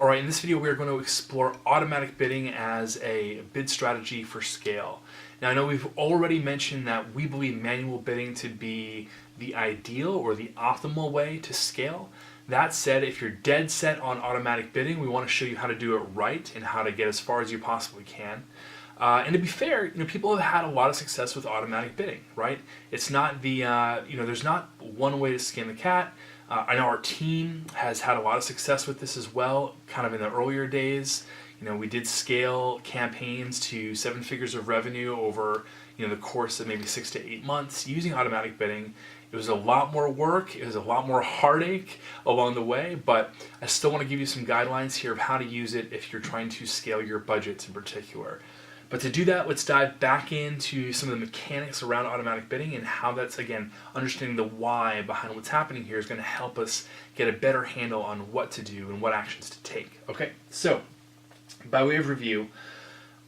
Alright, in this video we are going to explore automatic bidding as a bid strategy for scale. Now I know we've already mentioned that we believe manual bidding to be the ideal or the optimal way to scale. That said, if you're dead set on automatic bidding, we want to show you how to do it right and how to get as far as you possibly can. And to be fair, people have had a lot of success with automatic bidding, right? It's not the, there's not one way to skin the cat. I know our team has had a lot of success with this as well, kind of in the earlier days. We did scale campaigns to 7 figures of revenue over, the course of maybe 6 to 8 months using automatic bidding. It was a lot more work, it was a lot more heartache along the way, but I still want to give you some guidelines here of how to use it if you're trying to scale your budgets in particular. But to do that, let's dive back into some of the mechanics around automatic bidding and how that's, again, understanding the why behind what's happening here is going to help us get a better handle on what to do and what actions to take. Okay, so by way of review,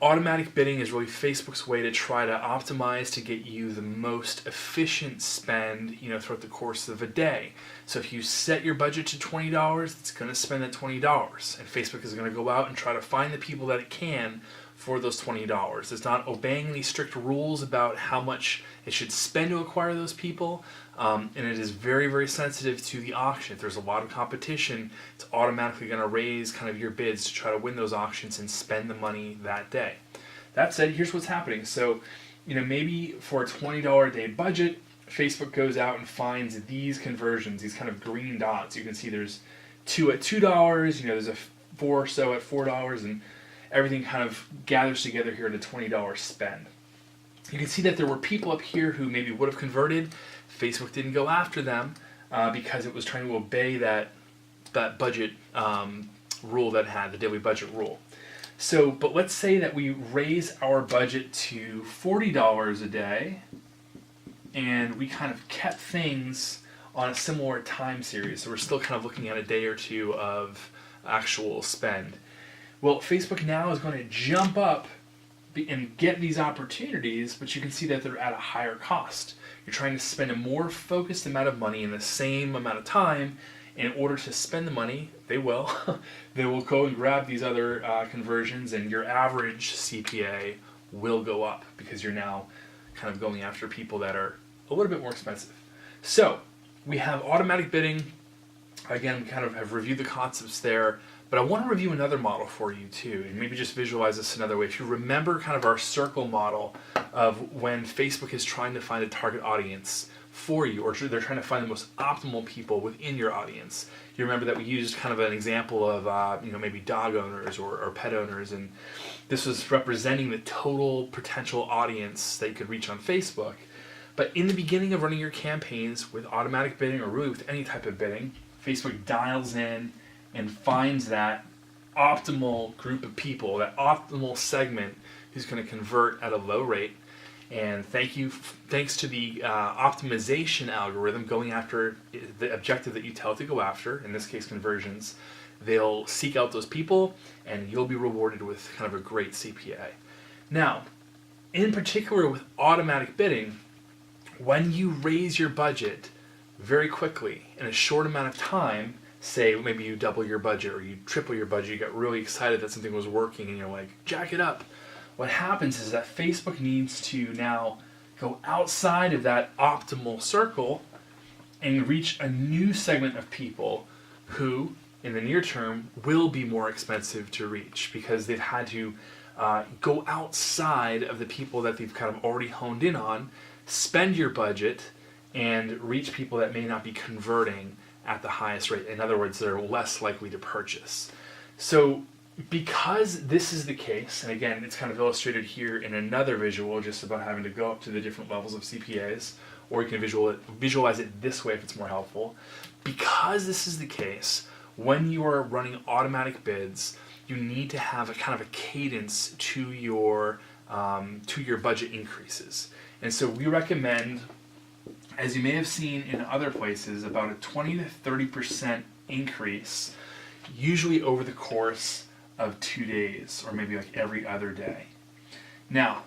automatic bidding is really Facebook's way to try to optimize to get you the most efficient spend, throughout the course of a day. So if you set your budget to $20, it's going to spend that $20, and Facebook is going to go out and try to find the people that it can for those $20. It's not obeying any strict rules about how much it should spend to acquire those people, and it is very, very sensitive to the auction. If there's a lot of competition, it's automatically going to raise kind of your bids to try to win those auctions and spend the money that day. That said, here's what's happening. So, maybe for a $20 a day budget, Facebook goes out and finds these conversions, these kind of green dots. You can see there's 2 at $2, there's a 4 or so at $4, and everything kind of gathers together here in a $20 spend. You can see that there were people up here who maybe would have converted. Facebook didn't go after them because it was trying to obey that budget rule that it had, the daily budget rule. So, but let's say that we raise our budget to $40 a day, and we kind of kept things on a similar time series. So we're still kind of looking at a day or two of actual spend. Well, Facebook now is going to jump up and get these opportunities, but you can see that they're at a higher cost. You're trying to spend a more focused amount of money in the same amount of time. In order to spend the money, they will. They will go and grab these other conversions, and your average CPA will go up because you're now kind of going after people that are a little bit more expensive. So we have automatic bidding. Again, we kind of have reviewed the concepts there. But I want to review another model for you too, and maybe just visualize this another way. If you remember kind of our circle model of when Facebook is trying to find a target audience for you, or they're trying to find the most optimal people within your audience. You remember that we used kind of an example of maybe dog owners or pet owners, and this was representing the total potential audience that you could reach on Facebook. But in the beginning of running your campaigns with automatic bidding, or really with any type of bidding, Facebook dials in and finds that optimal group of people, that optimal segment who's going to convert at a low rate. And thanks to the optimization algorithm going after the objective that you tell it to go after, in this case conversions, they'll seek out those people and you'll be rewarded with kind of a great CPA. Now, in particular with automatic bidding, when you raise your budget very quickly in a short amount of time, say maybe you double your budget or you triple your budget, you got really excited that something was working and you're like, jack it up. What happens is that Facebook needs to now go outside of that optimal circle and reach a new segment of people who, in the near term, will be more expensive to reach because they've had to go outside of the people that they've kind of already honed in on, spend your budget, and reach people that may not be converting at the highest rate. In other words, they're less likely to purchase. So because this is the case, and again, it's kind of illustrated here in another visual just about having to go up to the different levels of CPAs, or you can visualize it this way if it's more helpful. Because this is the case, when you are running automatic bids, you need to have a kind of a cadence to your budget increases. And so we recommend, as you may have seen in other places, about a 20 to 30% increase, usually over the course of 2 days, or maybe like every other day. Now,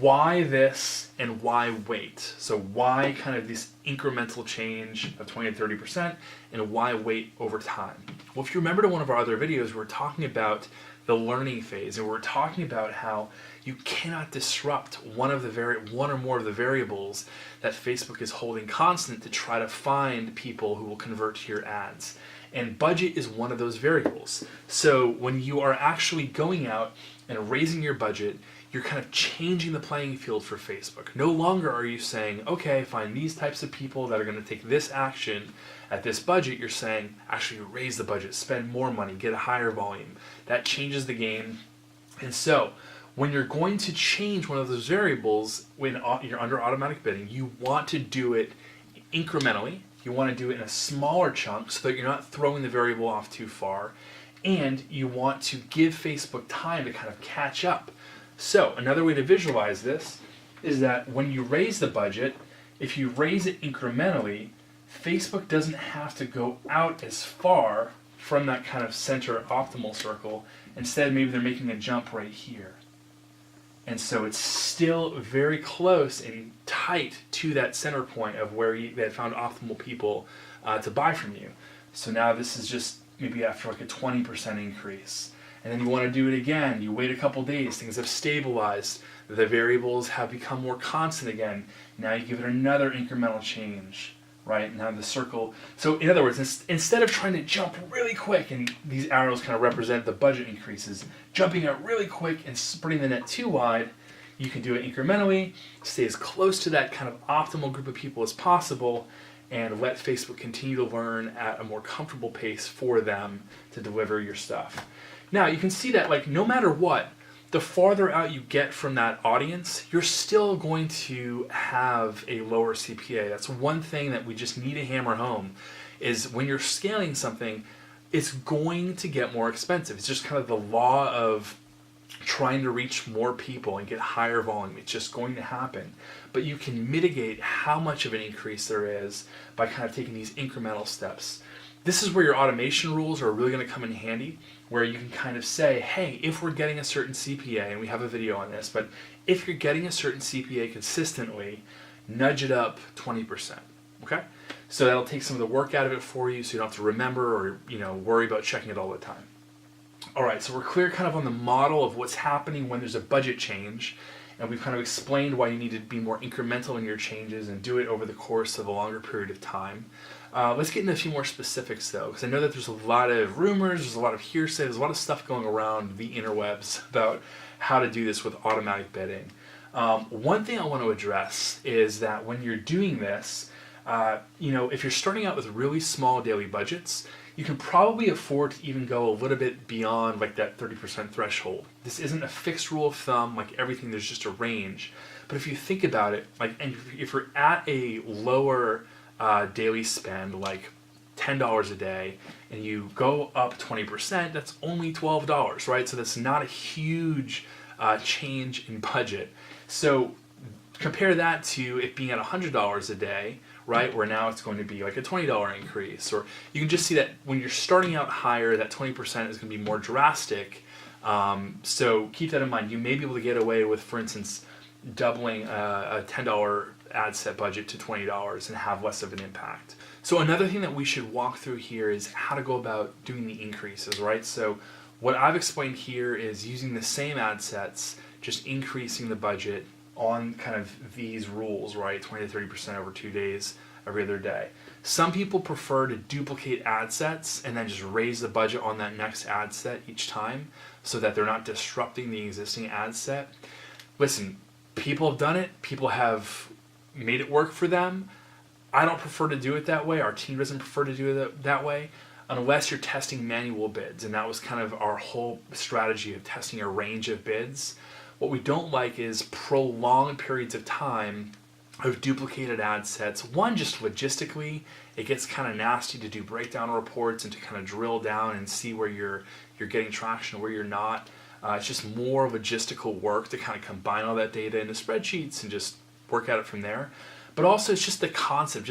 why this and why wait? So why kind of this incremental change of 20 to 30%, and why wait over time? Well, if you remember to one of our other videos, we're talking about the learning phase, and we're talking about how you cannot disrupt one or more of the variables that Facebook is holding constant to try to find people who will convert to your ads. And budget is one of those variables. So when you are actually going out and raising your budget, you're kind of changing the playing field for Facebook. No longer are you saying, okay, find these types of people that are going to take this action at this budget. You're saying, actually raise the budget, spend more money, get a higher volume. That changes the game. And so when you're going to change one of those variables when you're under automatic bidding, you want to do it incrementally. You want to do it in a smaller chunk so that you're not throwing the variable off too far. And you want to give Facebook time to kind of catch up. So another way to visualize this is that when you raise the budget, if you raise it incrementally, Facebook doesn't have to go out as far from that kind of center optimal circle. Instead, maybe they're making a jump right here. And so it's still very close and tight to that center point of where they had found optimal people to buy from you. So now this is just maybe after like a 20% increase. And then you want to do it again. You wait a couple days. Things have stabilized. The variables have become more constant again. Now you give it another incremental change, right? Now the circle. So in other words, instead of trying to jump really quick, and these arrows kind of represent the budget increases, jumping out really quick and spreading the net too wide, you can do it incrementally, stay as close to that kind of optimal group of people as possible, and let Facebook continue to learn at a more comfortable pace for them to deliver your stuff. Now, you can see that, like, no matter what, the farther out you get from that audience, you're still going to have a lower CPA. That's one thing that we just need to hammer home, is when you're scaling something, it's going to get more expensive. It's just kind of the law of trying to reach more people and get higher volume. It's just going to happen. But you can mitigate how much of an increase there is by kind of taking these incremental steps. This is where your automation rules are really going to come in handy, where you can kind of say, hey, if we're getting a certain CPA, and we have a video on this, but if you're getting a certain CPA consistently, nudge it up 20%, okay? So that'll take some of the work out of it for you, so you don't have to remember or worry about checking it all the time. All right, so we're clear kind of on the model of what's happening when there's a budget change, and we've kind of explained why you need to be more incremental in your changes and do it over the course of a longer period of time. Let's get into a few more specifics, though, because I know that there's a lot of rumors, there's a lot of hearsay, there's a lot of stuff going around the interwebs about how to do this with automatic bidding. One thing I want to address is that when you're doing this, if you're starting out with really small daily budgets, you can probably afford to even go a little bit beyond like that 30% threshold. This isn't a fixed rule of thumb, like everything, there's just a range. But if you think about it, and if you're at a lower daily spend, like $10 a day, and you go up 20%, that's only $12, right? So that's not a huge change in budget. So compare that to it being at $100 a day, right? Where now it's going to be like a $20 increase. Or you can just see that when you're starting out higher, that 20% is going to be more drastic. So keep that in mind. You may be able to get away with, for instance, doubling a $10 ad set budget to $20 and have less of an impact. So another thing that we should walk through here is how to go about doing the increases, right? So what I've explained here is using the same ad sets, just increasing the budget on kind of these rules, right? 20 to 30% over 2 days, every other day. Some people prefer to duplicate ad sets and then just raise the budget on that next ad set each time so that they're not disrupting the existing ad set. Listen, people have done it. People have made it work for them. I don't prefer to do it that way. Our team doesn't prefer to do it that way unless you're testing manual bids. And that was kind of our whole strategy of testing a range of bids. What we don't like is prolonged periods of time of duplicated ad sets. One, just logistically, it gets kind of nasty to do breakdown reports and to kind of drill down and see where you're getting traction and where you're not. It's just more logistical work to kind of combine all that data into spreadsheets and just work at it from there. But also it's just the concept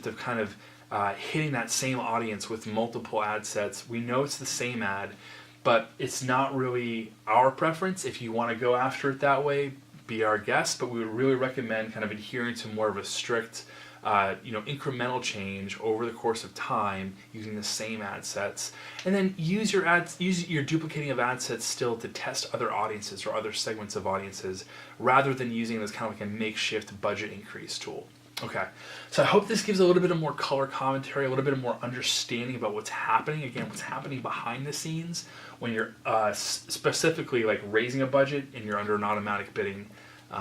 of kind of hitting that same audience with multiple ad sets. We know it's the same ad, but it's not really our preference. If you want to go after it that way, be our guest, but we would really recommend kind of adhering to more of a strict incremental change over the course of time using the same ad sets, and then use your duplicating of ad sets still to test other audiences or other segments of audiences, rather than using this kind of like a makeshift budget increase tool. Okay, so I hope this gives a little bit of more color commentary, a little bit of more understanding about what's happening. Again, what's happening behind the scenes when you're specifically like raising a budget and you're under an automatic bidding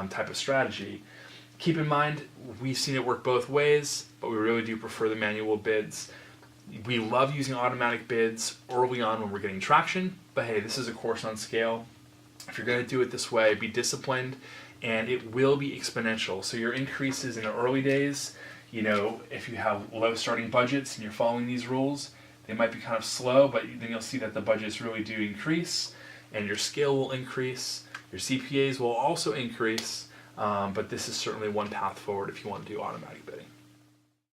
type of strategy. Keep in mind, we've seen it work both ways, but we really do prefer the manual bids. We love using automatic bids early on when we're getting traction, but hey, this is a course on scale. If you're going to do it this way, be disciplined, and it will be exponential. So your increases in the early days, if you have low starting budgets and you're following these rules, they might be kind of slow, but then you'll see that the budgets really do increase, and your scale will increase, your CPAs will also increase, but this is certainly one path forward if you want to do automatic bidding.